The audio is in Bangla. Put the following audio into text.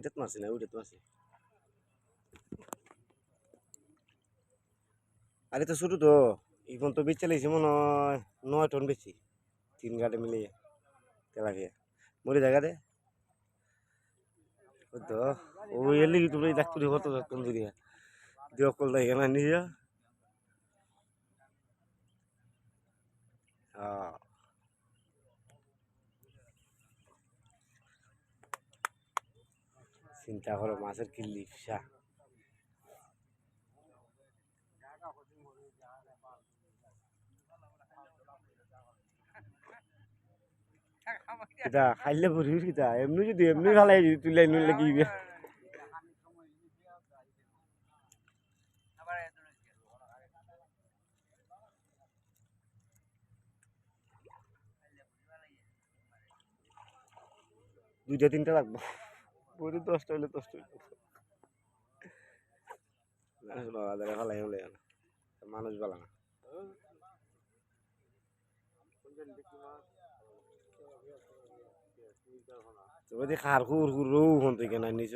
এটাত মারছি না ওইটাত মারছি আরে তো ছোট তো এখন তো বেচে লাইছি মনে হয় 9 টন বেশি 3 গাড়ি মিলিয়ে তেলাপিয়া মরে জায়গা দে ওই তো ওই এলি তুমি দেখতে কত যত্ন দিয়া দিও কল দেয় না নিজে চিন্তা করো মাছের কি লিপসা কিতা খাইলে ভরিস কিতা এমনি যদি এমনি খালাই তুলে নিলে কি দুইটা তিনটা লাগবো বড়ি 10টা হইলে 10টা ফালাই হলে মানুষ বলা না তুমি খার খুর খুর রৌ হন তুই কেন নিছ